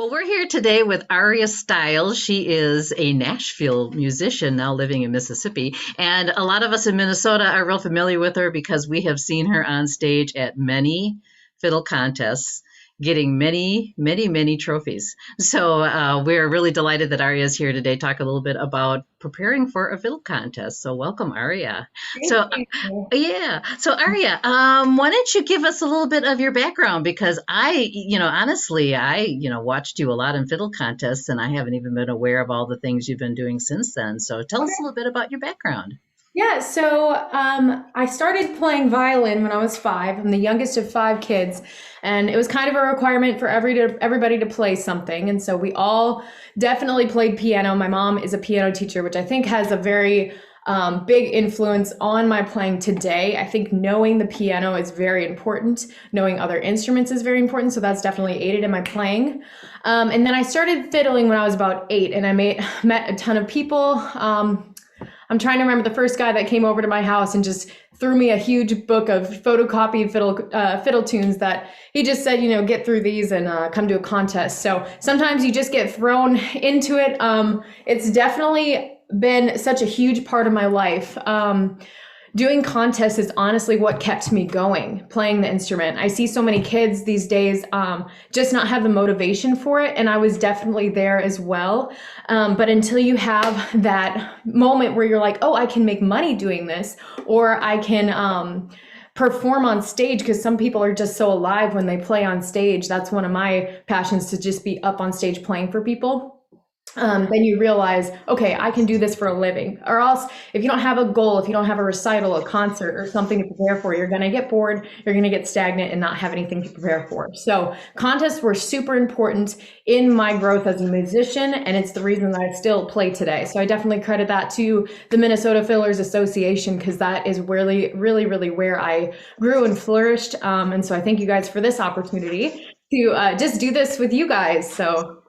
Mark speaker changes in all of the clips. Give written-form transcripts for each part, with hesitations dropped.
Speaker 1: Well, we're here today with Aria Stiles. She is a Nashville musician now living in Mississippi. And a lot of us in Minnesota are real familiar with her because we have seen her on stage at many fiddle contests, getting many trophies. So we're really delighted that Aria is here today to talk a little bit about preparing for a fiddle contest. So welcome, Aria. So
Speaker 2: Thank you.
Speaker 1: yeah. So Aria, why don't you give us a little bit of your background? Because honestly, watched you a lot in fiddle contests, and I haven't even been aware of all the things you've been doing since then. So tell us a little bit about your background.
Speaker 2: I started playing violin when I was 5. I'm the youngest of 5 kids, and it was kind of a requirement for everybody to play something. And so we all definitely played piano. My mom is a piano teacher, which I think has a very big influence on my playing today. I think knowing the piano is very important. Knowing other instruments is very important. So that's definitely aided in my playing. And then I started fiddling when I was about 8, and I met a ton of people. I'm trying to remember the first guy that came over to my house and just threw me a huge book of photocopied fiddle tunes that he just said, get through these and come to a contest. So sometimes you just get thrown into it. It's definitely been such a huge part of my life. Doing contests is honestly what kept me going, playing the instrument. I see so many kids these days just not have the motivation for it, and I was definitely there as well. But until you have that moment where you're like, oh, I can make money doing this, or I can perform on stage, because some people are just so alive when they play on stage. That's one of my passions, to just be up on stage playing for people. Then you realize, okay, I can do this for a living. Or else, if you don't have a goal, if you don't have a recital, a concert, or something to prepare for, you're going to get bored, you're going to get stagnant and not have anything to prepare for. So contests were super important in my growth as a musician, and it's the reason that I still play today. So I definitely credit that to the Minnesota Fiddlers Association, because that is really where I grew and flourished. And so I thank you guys for this opportunity to just do this with you guys. So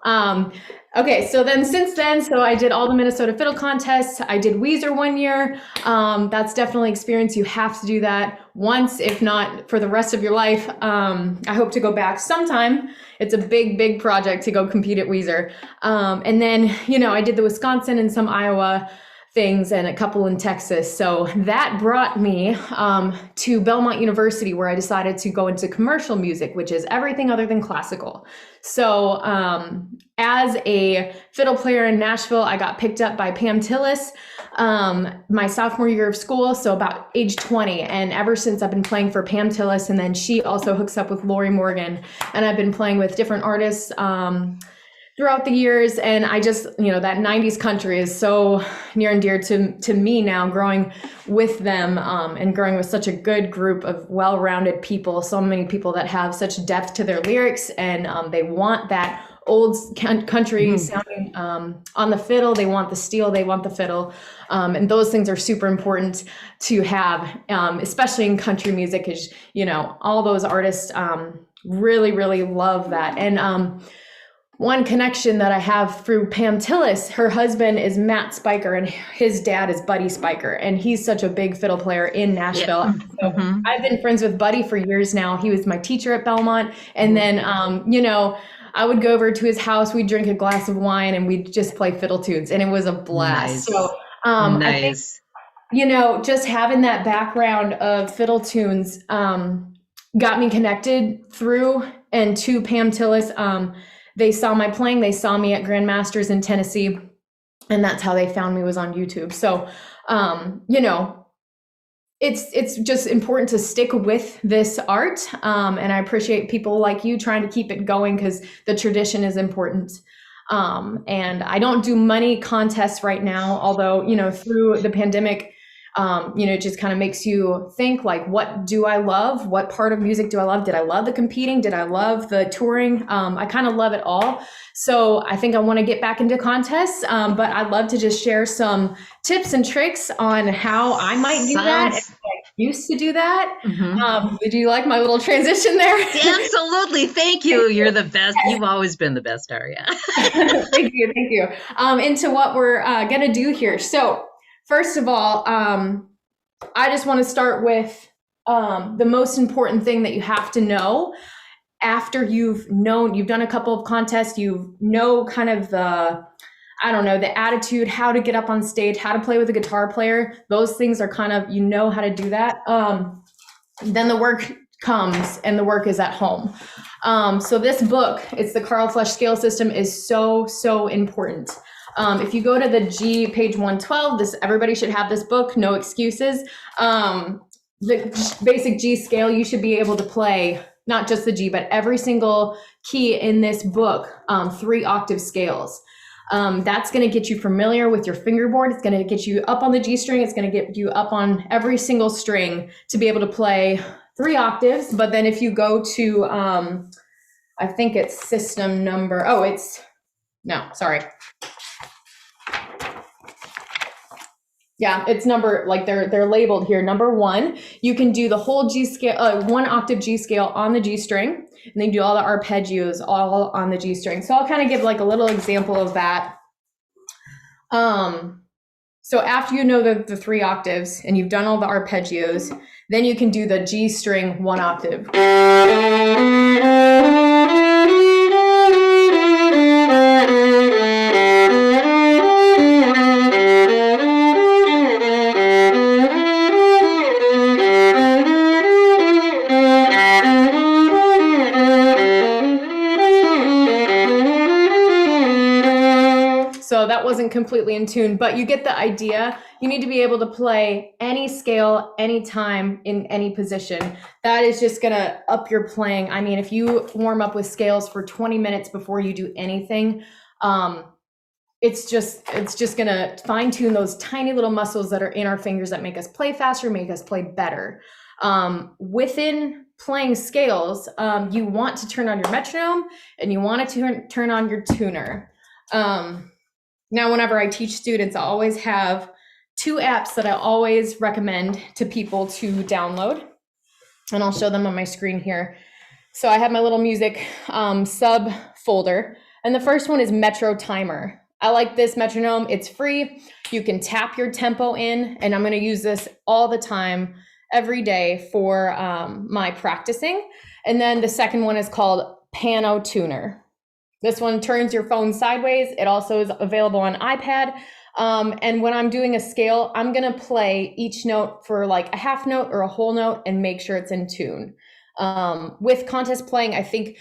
Speaker 2: okay, so then since then, so I did all the Minnesota Fiddle contests. I did Weezer one year. That's definitely experience. You have to do that once, if not for the rest of your life. I hope to go back sometime. It's a big project to go compete at Weezer. And then, I did the Wisconsin and some Iowa things and a couple in Texas. So that brought me to Belmont University, where I decided to go into commercial music, which is everything other than classical. So as a fiddle player in Nashville, I got picked up by Pam Tillis my sophomore year of school, so about age 20. And ever since, I've been playing for Pam Tillis, and then she also hooks up with Lori Morgan. And I've been playing with different artists throughout the years. And I just, that 90s country is so near and dear to me now, growing with them and growing with such a good group of well-rounded people, so many people that have such depth to their lyrics, and they want that old country sounding on the fiddle. They want the steel, they want the fiddle. And those things are super important to have, especially in country music, because, all those artists really love that. And one connection that I have through Pam Tillis, her husband is Matt Spiker, and his dad is Buddy Spiker, and he's such a big fiddle player in Nashville.
Speaker 1: Yeah.
Speaker 2: So I've been friends with Buddy for years now. He was my teacher at Belmont, and then I would go over to his house, we'd drink a glass of wine, and we'd just play fiddle tunes, and it was a blast.
Speaker 1: Nice.
Speaker 2: So
Speaker 1: Nice.
Speaker 2: I think, just having that background of fiddle tunes got me connected through and to Pam Tillis. They saw my playing, they saw me at Grandmasters in Tennessee, and that's how they found me, was on YouTube. So, it's just important to stick with this art. And I appreciate people like you trying to keep it going, because the tradition is important. And I don't do money contests right now, although, through the pandemic, it just kind of makes you think, like, what do I love? What part of music do I love? Did I love the competing? Did I love the touring? I kind of love it all. So I think I want to get back into contests, but I'd love to just share some tips and tricks on how I might do that. If I used to do that. Did you like my little transition there?
Speaker 1: Absolutely. Thank you. You're the best. You've always been the best, Aria.
Speaker 2: Thank you. Into what we're going to do here. So first of all, I just want to start with the most important thing that you have to know after you've done a couple of contests, you know kind of the attitude, how to get up on stage, how to play with a guitar player. Those things are kind of, how to do that. Then the work comes, and the work is at home. So this book, it's the Carl Flesch scale system, is so, so important. If you go to the G, page 112, everybody should have this book, no excuses. The basic G scale, you should be able to play not just the G, but every single key in this book, 3 octave scales. That's going to get you familiar with your fingerboard. It's going to get you up on the G string. It's going to get you up on every single string to be able to play 3 octaves. But then if you go to, I think it's system number, yeah, it's number, like they're labeled here. Number 1, you can do the whole G scale, 1 octave G scale on the G string, and then do all the arpeggios all on the G string. So I'll kind of give like a little example of that. So after you know the 3 octaves and you've done all the arpeggios, then you can do the G string 1 octave. So that wasn't completely in tune, but you get the idea. You need to be able to play any scale, anytime, in any position. That is just gonna up your playing. I mean, if you warm up with scales for 20 minutes before you do anything, it's just gonna fine tune those tiny little muscles that are in our fingers that make us play faster, make us play better. Within playing scales, you want to turn on your metronome and you want to turn on your tuner. Now, whenever I teach students, I always have 2 apps that I always recommend to people to download, and I'll show them on my screen here. So I have my little music sub folder, and the first one is Metro Timer. I like this metronome. It's free. You can tap your tempo in, and I'm going to use this all the time, every day for my practicing. And then the second one is called Pano Tuner. This one turns your phone sideways. It also is available on iPad. And when I'm doing a scale, I'm going to play each note for like a half note or a whole note and make sure it's in tune. With contest playing, I think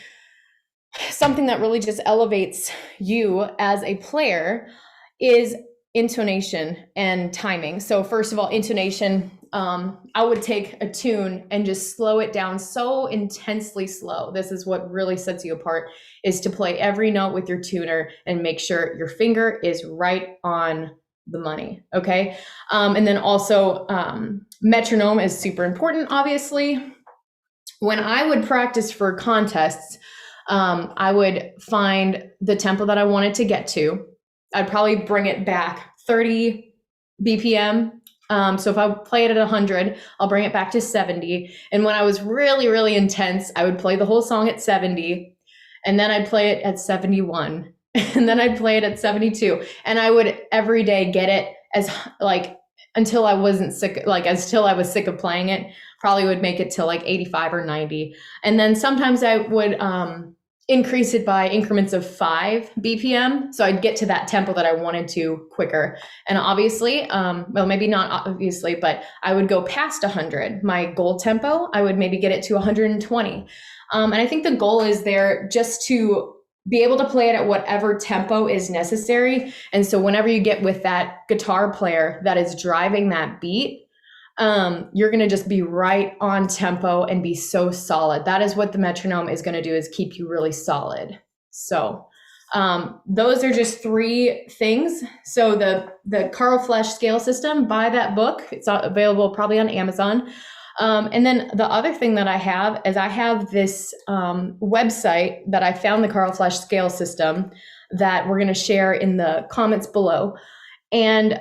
Speaker 2: something that really just elevates you as a player is intonation and timing. So first of all, intonation, I would take a tune and just slow it down so intensely slow. This is what really sets you apart, is to play every note with your tuner and make sure your finger is right on the money. Okay. And then also, metronome is super important, obviously. When I would practice for contests, I would find the tempo that I wanted to get to. I'd probably bring it back 30 BPM. So if I play it at 100, I'll bring it back to 70. And when I was really, really intense, I would play the whole song at 70, and then I'd play it at 71, and then I'd play it at 72. And I would every day get it as like, until I wasn't sick, like until I was sick of playing it, probably would make it to like 85 or 90. And then sometimes I would, increase it by increments of 5 BPM. So I'd get to that tempo that I wanted to quicker. And obviously, well, maybe not obviously, but I would go past 100. My goal tempo, I would maybe get it to 120. And I think the goal is there just to be able to play it at whatever tempo is necessary. And so whenever you get with that guitar player that is driving that beat, you're going to just be right on tempo and be so solid. That is what the metronome is going to do, is keep you really solid. So those are just 3 things. So the Carl Flesch scale system, buy that book. It's available probably on Amazon. And then the other thing that I have is I have this website that I found, the Carl Flesch scale system, that we're going to share in the comments below. And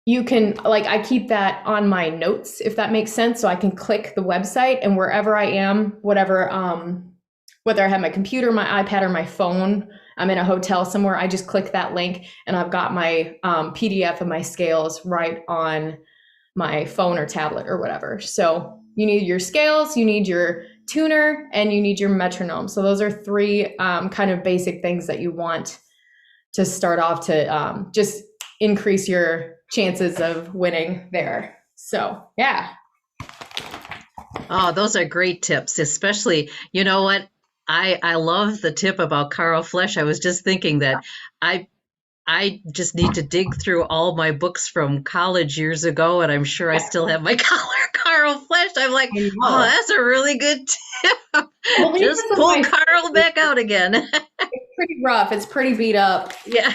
Speaker 2: you can, like, I keep that on my notes, if that makes sense. So I can click the website, and wherever I am, whatever, whether I have my computer, my iPad, or my phone, I'm in a hotel somewhere, I just click that link, and I've got my PDF of my scales right on my phone or tablet or whatever. So you need your scales, you need your tuner and you need your metronome. So those are three kind of basic things that you want to start off to just increase your chances of winning there. So, yeah.
Speaker 1: Oh, those are great tips, especially, you know what? I love the tip about Carl Flesch. I was just thinking that I just need to dig through all my books from college years ago, and I'm sure I still have my Carl Flesch. I'm like, oh, that's a really good tip.
Speaker 2: Well,
Speaker 1: just pull Carl back out again.
Speaker 2: It's pretty rough. It's pretty beat up.
Speaker 1: Yeah.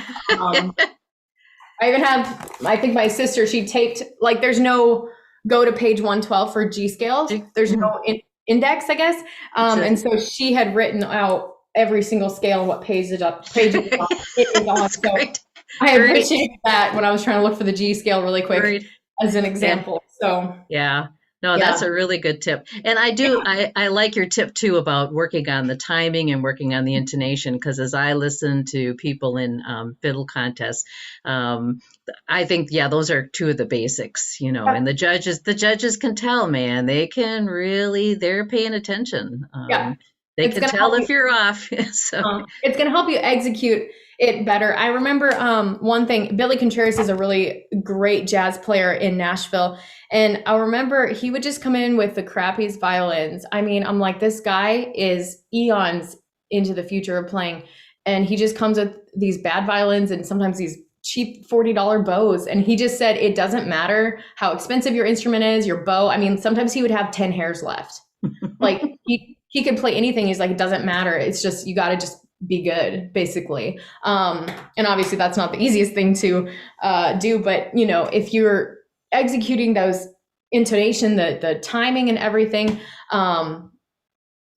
Speaker 2: I even have, I think my sister, she taped, like there's no go to page 112 for G scales. There's no index, I guess. And so she had written out every single scale and what page it is on. So I appreciate that when I was trying to look for the G scale really quick as an example. So
Speaker 1: yeah. No, that's a really good tip. And I like your tip too about working on the timing and working on the intonation, because as I listen to people in fiddle contests, I think, those are two of the basics, and the judges can tell, man, they're paying attention. They can tell if you're off. So
Speaker 2: it's going to help you execute it better. I remember one thing, Billy Contreras is a really great jazz player in Nashville. And I remember he would just come in with the crappiest violins. I mean, I'm like, this guy is eons into the future of playing. And he just comes with these bad violins and sometimes these cheap $40 bows. And he just said, it doesn't matter how expensive your instrument is, your bow. I mean, sometimes he would have 10 hairs left. Like he could play anything. He's like, it doesn't matter. It's just, you got to just be good, basically. And obviously that's not the easiest thing to do, but if you're executing those intonation, the timing and everything, and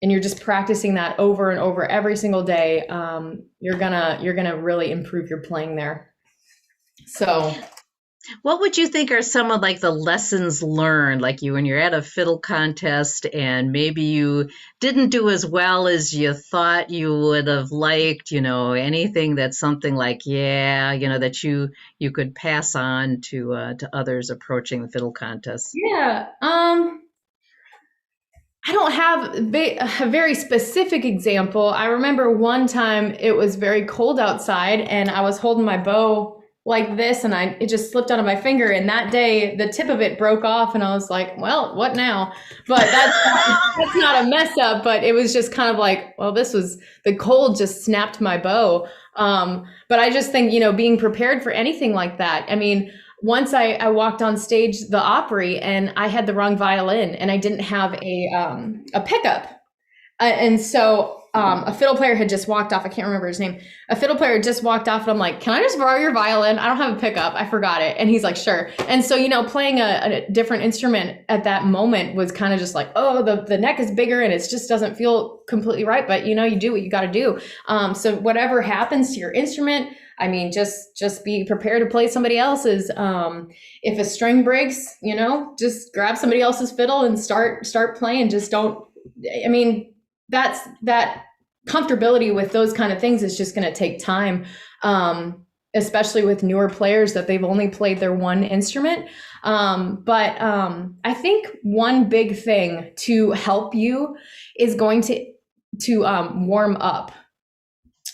Speaker 2: you're just practicing that over and over every single day, you're gonna really improve your playing there. So
Speaker 1: what would you think are some of like the lessons learned, like when you're at a fiddle contest and maybe you didn't do as well as you thought you would have liked, anything that's something like, that you could pass on to others approaching the fiddle contest?
Speaker 2: Yeah. I don't have a very specific example. I remember one time it was very cold outside and I was holding my bow like this and it just slipped out of my finger, and that day the tip of it broke off and I was like, well, what now? But that's not a mess up, but it was just kind of like, well, the cold just snapped my bow. But I just think, being prepared for anything like that. I mean, once I walked on stage, the Opry, and I had the wrong violin and I didn't have a pickup. And so a fiddle player had just walked off. I can't remember his name. A fiddle player had just walked off and I'm like, can I just borrow your violin? I don't have a pickup. I forgot it. And he's like, sure. And so, playing a different instrument at that moment was kind of just like, oh, the neck is bigger and it just doesn't feel completely right. But, you do what you got to do. So whatever happens to your instrument, I mean, just be prepared to play somebody else's. If a string breaks, just grab somebody else's fiddle and start playing. Just don't, I mean, that comfortability with those kind of things is just going to take time, especially with newer players that they've only played their one instrument. But I think one big thing to help you is going to warm up.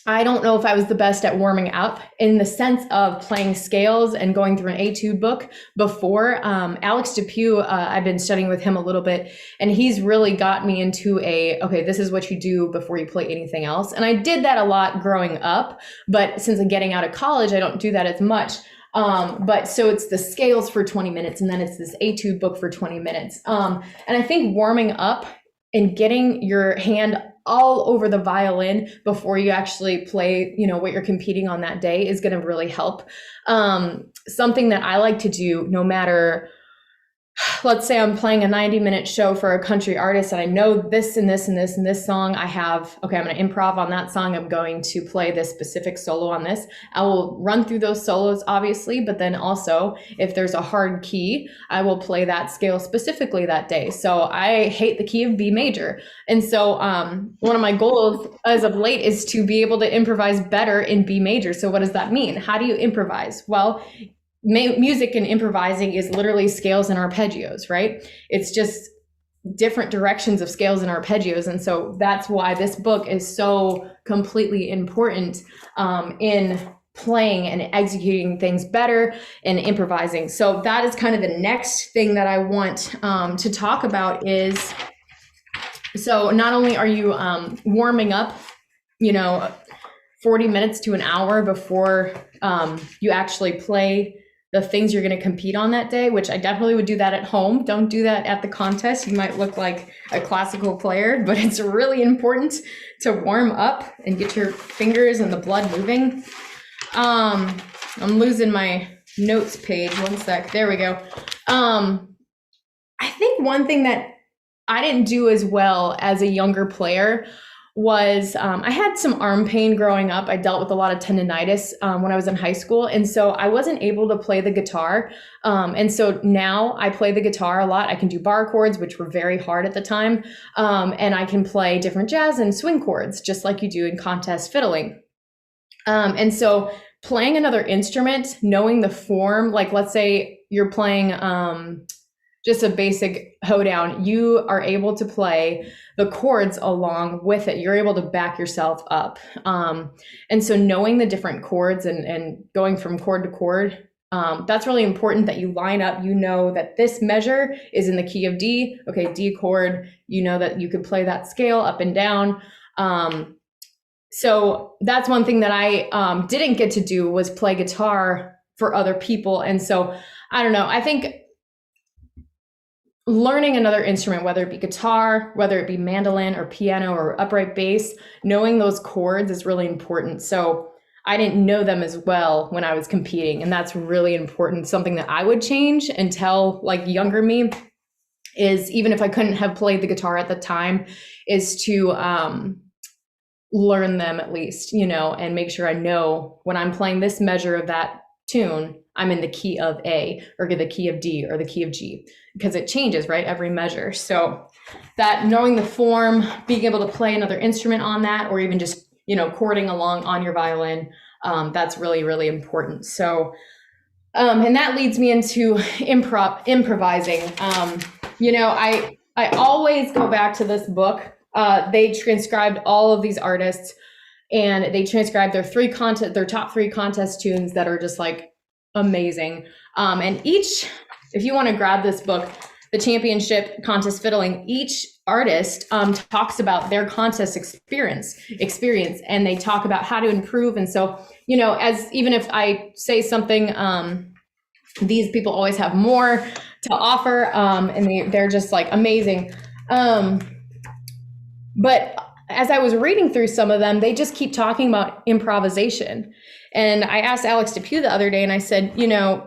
Speaker 2: I don't know if I was the best at warming up in the sense of playing scales and going through an etude book before. Alex DePew, I've been studying with him a little bit, and he's really got me into okay, this is what you do before you play anything else. And I did that a lot growing up, but since I'm getting out of college, I don't do that as much. But so it's the scales for 20 minutes, and then it's this etude book for 20 minutes. And I think warming up and getting your hand all over the violin before you actually play, what you're competing on that day is going to really help. Something that I like to do, no matter, let's say I'm playing a 90-minute show for a country artist and I know this and this and this and this song, I'm going to improv on that song. I'm going to play this specific solo on this. I will run through those solos, obviously, but then also if there's a hard key, I will play that scale specifically that day. So I hate the key of B major. And so one of my goals as of late is to be able to improvise better in B major. So what does that mean? How do you improvise? Well, music and improvising is literally scales and arpeggios, right? It's just different directions of scales and arpeggios. And so that's why this book is so completely important in playing and executing things better and improvising. So that is kind of the next thing that I want to talk about is, so not only are you warming up, 40 minutes to an hour before you actually play the things you're going to compete on that day, which I definitely would do that at home. Don't do that at the contest. You might look like a classical player, but it's really important to warm up and get your fingers and the blood moving. I'm losing my notes page. One sec. There we go. I think one thing that I didn't do as well as a younger player was I had some arm pain growing up. I dealt with a lot of tendonitis when I was in high school. And so I wasn't able to play the guitar. And so now I play the guitar a lot. I can do bar chords, which were very hard at the time. And I can play different jazz and swing chords, just like you do in contest fiddling. And so playing another instrument, knowing the form, like let's say you're playing just a basic hoedown, you are able to play the chords along with it. You're able to back yourself up. And so knowing the different chords and going from chord to chord, that's really important that you line up. You know that this measure is in the key of D. Okay, D chord, you know that you could play that scale up and down. So that's one thing that I didn't get to do was play guitar for other people. And so I don't know, I think learning another instrument, whether it be guitar, whether it be mandolin or piano or upright bass, knowing those chords is really important. So I didn't know them as well when I was competing. And that's really important. Something that I would change and tell like younger me is, even if I couldn't have played the guitar at the time, is to learn them at least, and make sure I know when I'm playing this measure of that tune, I'm in the key of A or the key of D or the key of G, because it changes, right? Every measure. So that knowing the form, being able to play another instrument on that, or even just, chording along on your violin, that's really, really important. So, and that leads me into improvising. I always go back to this book. They transcribed all of these artists, and they transcribed their top 3 contest tunes that are just like amazing. And each, if you want to grab this book, The Championship Contest Fiddling, each artist talks about their contest experience, and they talk about how to improve. And so, as even if I say something, these people always have more to offer, and they're just like amazing. But as I was reading through some of them, they just keep talking about improvisation. And I asked Alex DePew the other day, and I said,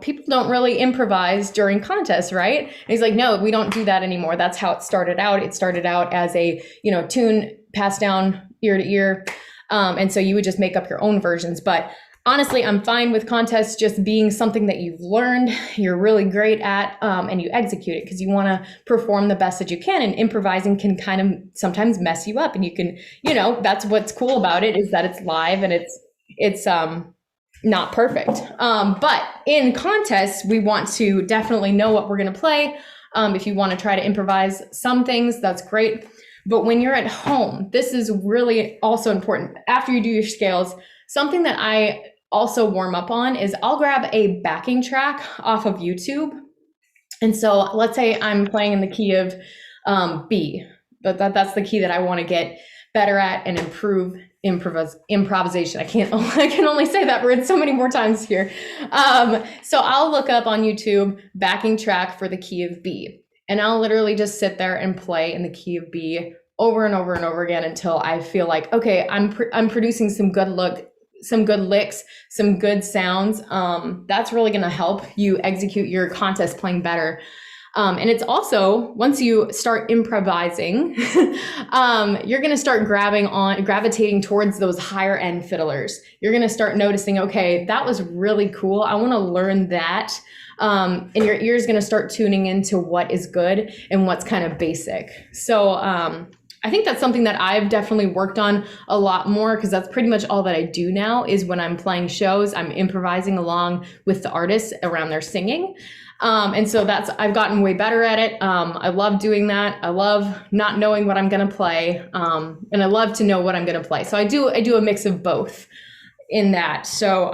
Speaker 2: people don't really improvise during contests, right? And he's like, no, we don't do that anymore. That's how it started out. It started out as a, tune passed down ear to ear. And so you would just make up your own versions. But honestly, I'm fine with contests just being something that you've learned, you're really great at, and you execute it because you want to perform the best that you can. And improvising can kind of sometimes mess you up, and you can, that's what's cool about it, is that it's live and it's not perfect. But in contests, we want to definitely know what we're going to play. If you want to try to improvise some things, that's great. But when you're at home, this is really also important. After you do your scales, something that I also warm up on is I'll grab a backing track off of YouTube. And so let's say I'm playing in the key of B, but that's the key that I want to get better at and improve improvisation. I can only say that word so many more times here. So I'll look up on YouTube backing track for the key of B, and I'll literally just sit there and play in the key of B over and over and over again until I feel like, okay, I'm producing some good licks, some good sounds. That's really going to help you execute your contest playing better. And it's also, once you start improvising, you're going to start gravitating towards those higher end fiddlers. You're going to start noticing, okay, that was really cool. I want to learn that. And your ear is going to start tuning into what is good and what's kind of basic. So, I think that's something that I've definitely worked on a lot more, because that's pretty much all that I do now is when I'm playing shows, I'm improvising along with the artists around their singing. And so I've gotten way better at it. I love doing that. I love not knowing what I'm going to play. And I love to know what I'm going to play. So I do a mix of both in that. So,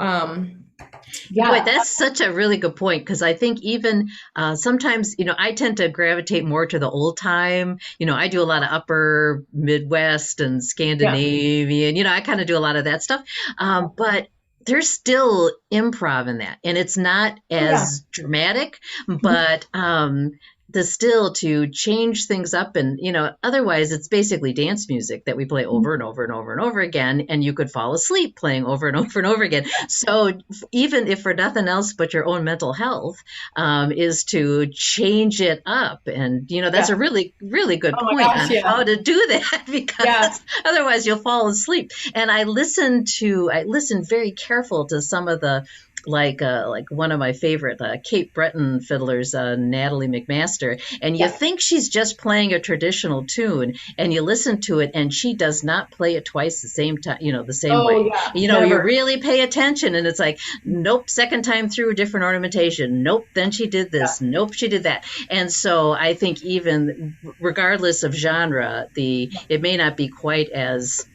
Speaker 2: yeah.
Speaker 1: Boy, that's such a really good point, because I think even sometimes, I tend to gravitate more to the old time. I do a lot of upper Midwest and Scandinavian, I kind of do a lot of that stuff. But there's still improv in that, and it's not as dramatic, but the still to change things up, and otherwise it's basically dance music that we play over and over and over and over again, and you could fall asleep playing over and over and over again. So even if for nothing else but your own mental health, is to change it up, and that's a really, really good point on how to do that, because otherwise you'll fall asleep. And I listened very careful to some of the like one of my favorite Cape Breton fiddlers, Natalie McMaster, and you think she's just playing a traditional tune, and you listen to it, and she does not play it twice the same time, the same way. You really pay attention, and it's like, nope, second time through, different ornamentation. Nope, then she did this. Nope, she did that. And so I think even regardless of genre, it may not be quite as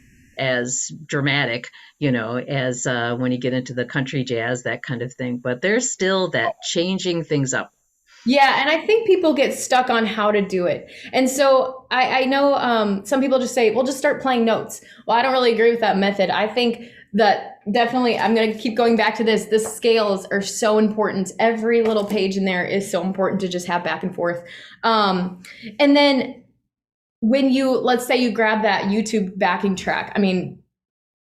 Speaker 1: dramatic, as when you get into the country jazz, that kind of thing. But there's still that changing things up.
Speaker 2: Yeah, and I think people get stuck on how to do it. And so I know some people just say, well, just start playing notes. Well, I don't really agree with that method. I think that definitely, I'm going to keep going back to this. The scales are so important. Every little page in there is so important to just have back and forth. And then when let's say you grab that YouTube backing track,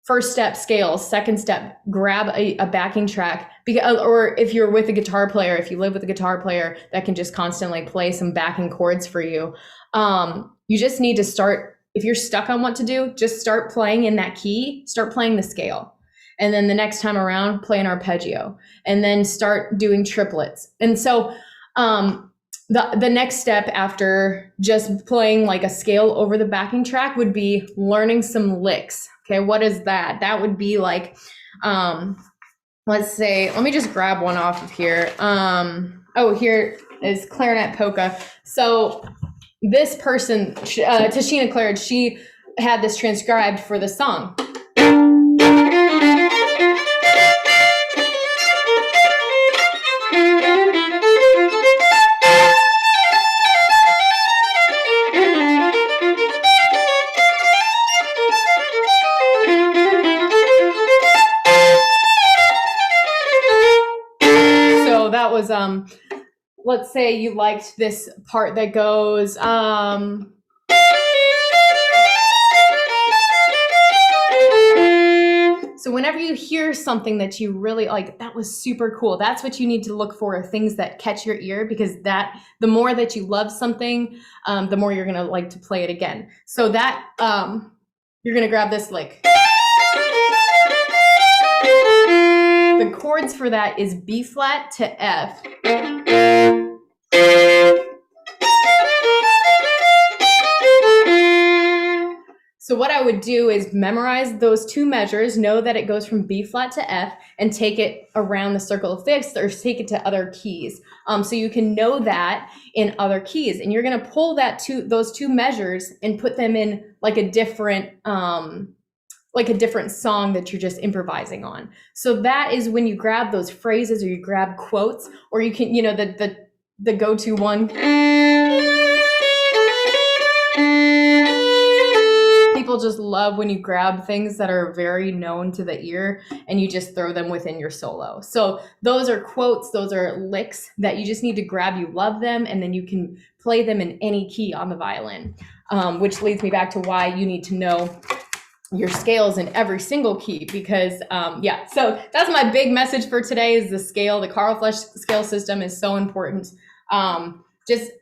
Speaker 2: first step, scales. Second step, grab a backing track. Or if you're with a guitar player, if you live with a guitar player that can just constantly play some backing chords for you, you just need to start, if you're stuck on what to do, just start playing in that key, start playing the scale. And then the next time around, play an arpeggio. And then start doing triplets. And so the next step after just playing like a scale over the backing track would be learning some licks. Okay, what is that? That would be like, let's say, let me just grab one off of here. Here is clarinet polka. So this person, Tashina Claridge, she had this transcribed for the song. Was let's say you liked this part that goes so whenever you hear something that you really like, that was super cool, that's what you need to look for, things that catch your ear, because the more that you love something, the more you're gonna like to play it again. So that you're gonna grab this lick. The chords for that is B flat to F. So what I would do is memorize those two measures, know that it goes from B flat to F, and take it around the circle of fifths, or take it to other keys. So you can know that in other keys, and you're going to pull those two measures and put them in like a different song that you're just improvising on. So that is when you grab those phrases, or you grab quotes, or you can, the go-to one. People just love when you grab things that are very known to the ear and you just throw them within your solo. So those are quotes, those are licks that you just need to grab. You love them, and then you can play them in any key on the violin, which leads me back to why you need to know your scales in every single key, because so that's my big message for today, is the scale. The Carl Flesch scale system is so important. Just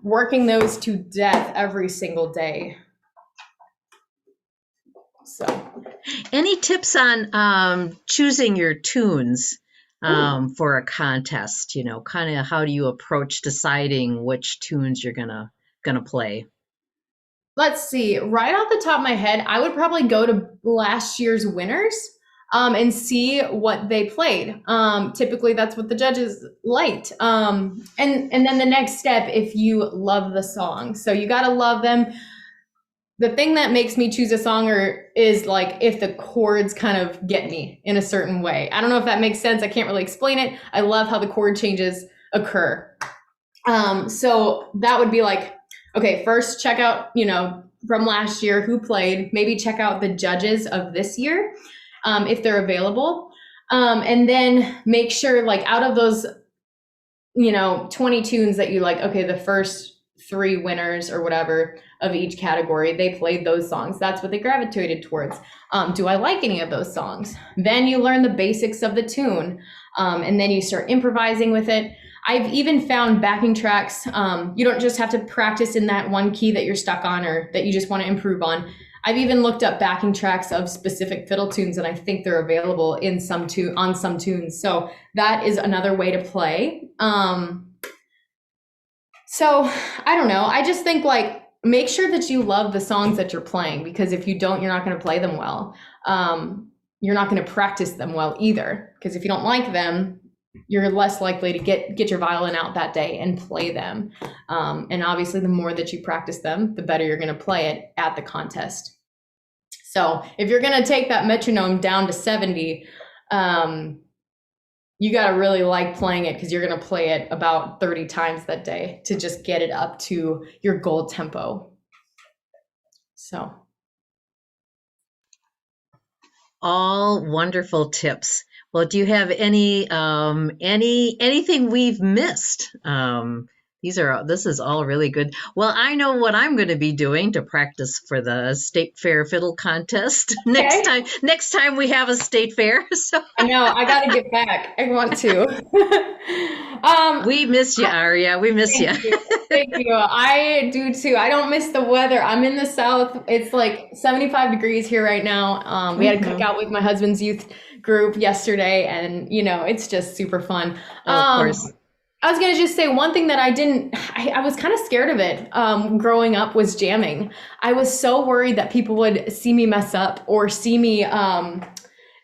Speaker 2: working those to death every single day. So
Speaker 1: any tips on choosing your tunes for a contest? Kind of how do you approach deciding which tunes you're gonna play?
Speaker 2: Let's see. Right off the top of my head, I would probably go to last year's winners and see what they played. Typically, that's what the judges liked. And then the next step, if you love the song, so you got to love them. The thing that makes me choose a song is like if the chords kind of get me in a certain way. I don't know if that makes sense. I can't really explain it. I love how the chord changes occur. So that would be like, okay, first check out, from last year who played, maybe check out the judges of this year, if they're available. And then make sure like out of those, 20 tunes that you like, okay, the first 3 winners or whatever of each category, they played those songs. That's what they gravitated towards. Do I like any of those songs? Then you learn the basics of the tune, and then you start improvising with it. I've even found backing tracks. You don't just have to practice in that one key that you're stuck on or that you just want to improve on. I've even looked up backing tracks of specific fiddle tunes, and I think they're available on some tunes. So that is another way to play. So I don't know. I just think like make sure that you love the songs that you're playing, because if you don't, you're not going to play them well. You're not going to practice them well either, because if you don't like them, you're less likely to get your violin out that day and play them. And obviously, the more that you practice them, the better you're going to play it at the contest. So if you're going to take that metronome down to 70, you got to really like playing it, because you're going to play it about 30 times that day to just get it up to your goal tempo. So.
Speaker 1: All wonderful tips. Well, do you have anything we've missed? This is all really good. Well, I know what I'm going to be doing to practice for the State Fair Fiddle Contest next time we have a State Fair. So
Speaker 2: I know I got to get back. I want to.
Speaker 1: We miss you, Aria. We miss you.
Speaker 2: Thank you. I do too. I don't miss the weather. I'm in the South. It's like 75 degrees here right now. We had a cookout with my husband's youth group yesterday, and it's just super fun.
Speaker 1: Of course.
Speaker 2: I was going to just say one thing that I was kind of scared of it growing up was jamming. I was so worried that people would see me mess up or see me, I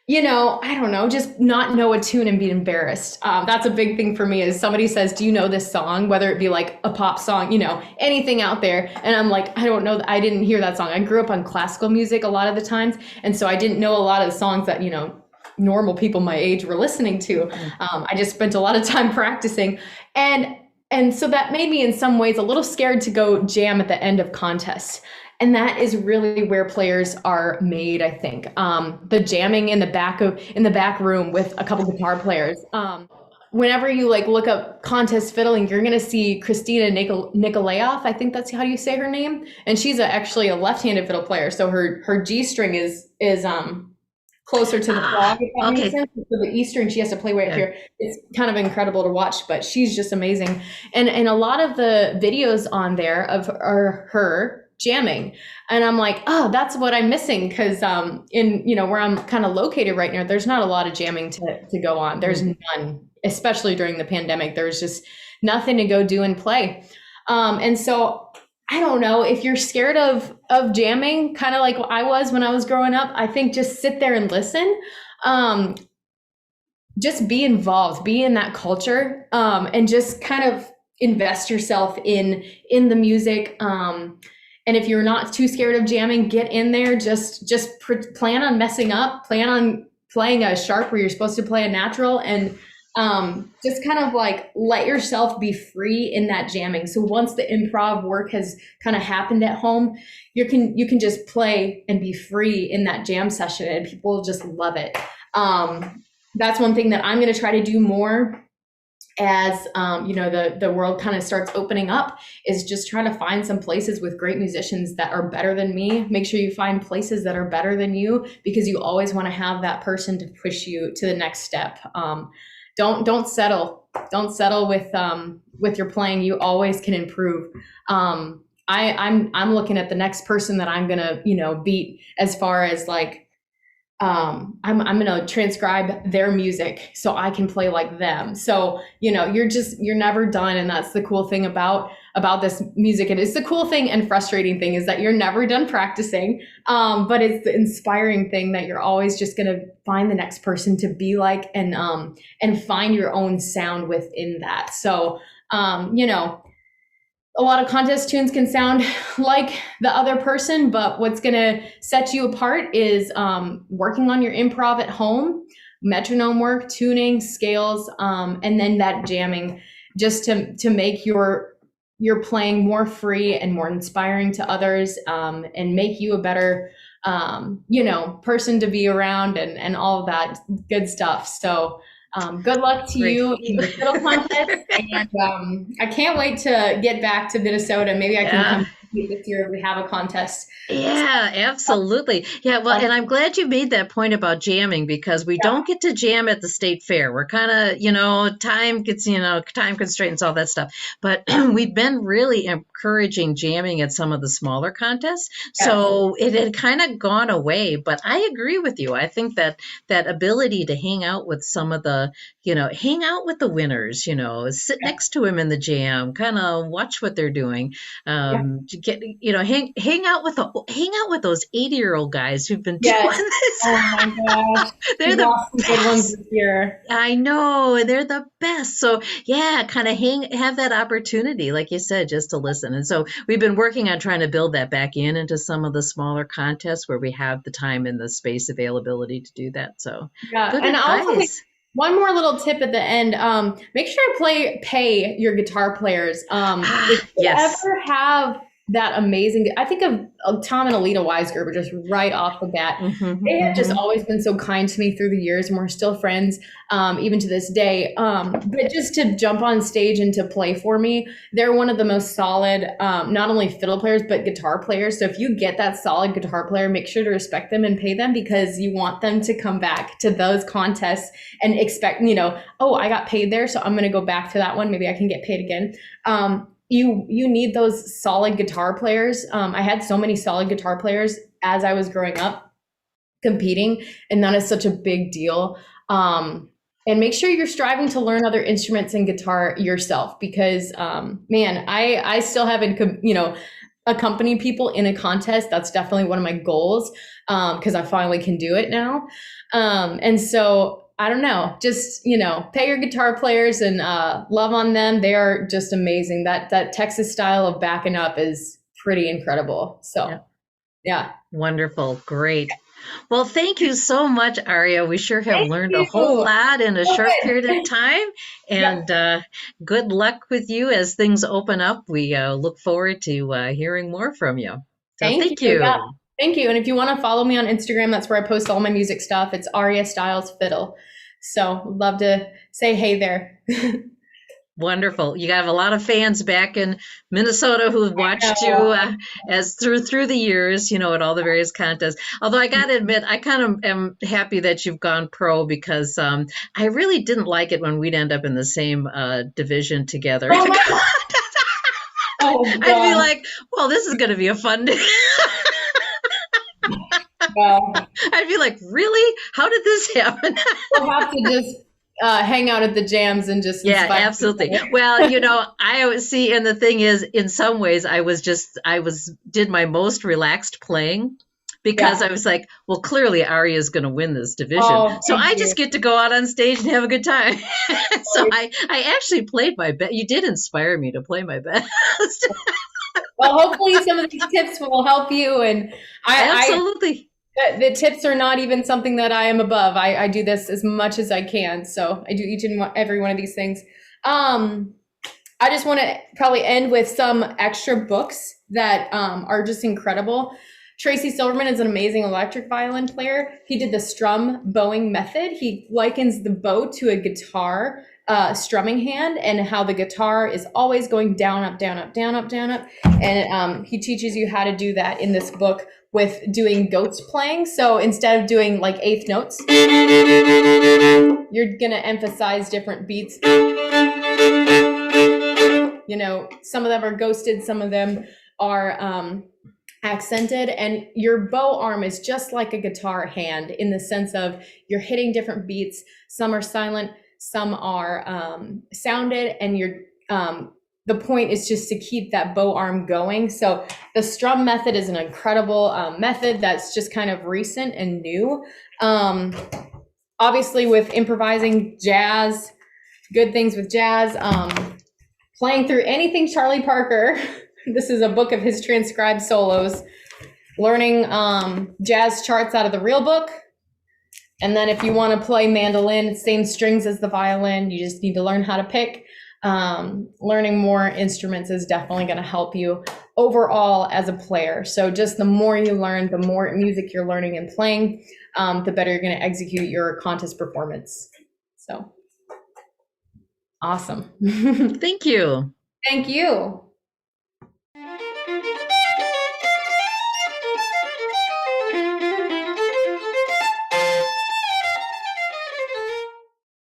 Speaker 2: don't know, just not know a tune and be embarrassed. That's a big thing for me is somebody says, do you know this song? Whether it be like a pop song, anything out there. And I'm like, I don't know. I didn't hear that song. I grew up on classical music a lot of the times. And so I didn't know a lot of the songs that, normal people my age were listening to. I just spent a lot of time practicing. And so that made me in some ways a little scared to go jam at the end of contests. And that is really where players are made, I think. The jamming in the back room with a couple guitar players. Whenever you look up contest fiddling, you're going to see Christina Nikolaev. I think that's how you say her name. And she's actually a left-handed fiddle player. So her G string is closer to the frog, if that makes sense. So the E string, she has to play way up here. It's kind of incredible to watch, but she's just amazing. And a lot of the videos on there are her jamming. And I'm like, oh, that's what I'm missing. Because in where I'm kind of located right now, there's not a lot of jamming to go on. There's none, especially during the pandemic. There's just nothing to go do and play. And so I don't know if you're scared of jamming, kind of like I was when I was growing up. I think just sit there and listen. Just be involved, be in that culture, and just kind of invest yourself in the music. And if you're not too scared of jamming, get in there. Just plan on messing up. Plan on playing a sharp where you're supposed to play a natural, and just kind of let yourself be free in that jamming. So once the improv work has kind of happened at home, you can just play and be free in that jam session, and people just love it. That's one thing that I'm going to try to do more as the world kind of starts opening up, is just try to find some places with great musicians that are better than me. Make sure you find places that are better than you, because you always want to have that person to push you to the next step. Don't settle. Don't settle with your playing. You always can improve. I'm looking at the next person that I'm gonna beat as far as I'm going to transcribe their music so I can play like them. So, you're never done. And that's the cool thing about this music. And it's the cool thing and frustrating thing is that you're never done practicing. But it's the inspiring thing that you're always just going to find the next person to be like, and find your own sound within that. So, a lot of contest tunes can sound like the other person, but what's going to set you apart is working on your improv at home, metronome work, tuning, scales, and then that jamming, just to make your playing more free and more inspiring to others, and make you a better person to be around, and all of that good stuff. So good luck to you in the fiddle contest, and I can't wait to get back to Minnesota. Maybe I can come this year if we have a contest.
Speaker 1: Yeah, absolutely. Yeah, well, and I'm glad you made that point about jamming, because we don't get to jam at the state fair. We're kind of, time constraints, all that stuff. But we've been really encouraging jamming at some of the smaller contests. So it had kind of gone away. But I agree with you. I think that ability to hang out with some of the, hang out with the winners, sit next to him in the jam, kind of watch what they're doing, to get, hang out with those 80-year-old guys who've been doing this.
Speaker 2: Oh my gosh.
Speaker 1: They're the best.
Speaker 2: Good ones this year.
Speaker 1: I know, they're the best. So yeah, kind of have that opportunity, like you said, just to listen. And so we've been working on trying to build that back into some of the smaller contests where we have the time and the space availability to do that. So good
Speaker 2: and
Speaker 1: advice.
Speaker 2: One more little tip at the end. Make sure to pay your guitar players. If you ever have that amazing, I think of Tom and Alita Weisgerber just right off the bat. They have just always been so kind to me through the years, and we're still friends, even to this day. But just to jump on stage and to play for me, they're one of the most solid, not only fiddle players, but guitar players. So if you get that solid guitar player, make sure to respect them and pay them, because you want them to come back to those contests and expect, oh, I got paid there, so I'm going to go back to that one. Maybe I can get paid again. You need those solid guitar players. I had so many solid guitar players as I was growing up competing, and that is such a big deal. And make sure you're striving to learn other instruments and guitar yourself, because I still haven't accompanied people in a contest. That's definitely one of my goals, because I finally can do it now. And so I don't know, just, pay your guitar players and love on them. They are just amazing. That Texas style of backing up is pretty incredible. So, yeah.
Speaker 1: Wonderful. Great. Well, thank you so much, Aria. We sure have learned a whole lot in a short period of time. And good luck with you as things open up. We look forward to hearing more from you. So thank you.
Speaker 2: Yeah. Thank you. And if you want to follow me on Instagram, that's where I post all my music stuff. It's Aria Stiles Fiddle. So love to say hey there.
Speaker 1: Wonderful. You have a lot of fans back in Minnesota who have watched you as through the years, at all the various contests. Although I got to admit, I kind of am happy that you've gone pro, because I really didn't like it when we'd end up in the same division together. Oh I'd be like, well, this is going to be a fun day.
Speaker 2: Well,
Speaker 1: I'd be like, really? How did this happen?
Speaker 2: We'll have to just hang out at the jams and just
Speaker 1: absolutely people. Well, I always see, and the thing is, in some ways I did my most relaxed playing, because I was like, well, clearly Aria is going to win this division, so I just get to go out on stage and have a good time. So I actually played my best. You did inspire me to play my best.
Speaker 2: Well, hopefully some of these tips will help you, and
Speaker 1: absolutely.
Speaker 2: The tips are not even something that I am above. I do this as much as I can. So I do each and every one of these things. I just want to probably end with some extra books that are just incredible. Tracy Silverman is an amazing electric violin player. He did the strum bowing method. He likens the bow to a guitar strumming hand, and how the guitar is always going down, up, down, up, down, up, down, up. And he teaches you how to do that in this book with doing goats playing. So instead of doing like eighth notes, you're going to emphasize different beats. Some of them are ghosted. Some of them are accented, and your bow arm is just like a guitar hand in the sense of you're hitting different beats. Some are silent, some are sounded, and you're the point is just to keep that bow arm going. So the strum method is an incredible method that's just kind of recent and new. Obviously with improvising, jazz, good things with jazz, playing through anything Charlie Parker. This is a book of his transcribed solos, learning jazz charts out of the real book. And then if you want to play mandolin, same strings as the violin, you just need to learn how to pick. Learning more instruments is definitely going to help you overall as a player. So just the more you learn, the more music you're learning and playing, the better you're going to execute your contest performance. So awesome.
Speaker 1: Thank you.
Speaker 2: Thank you.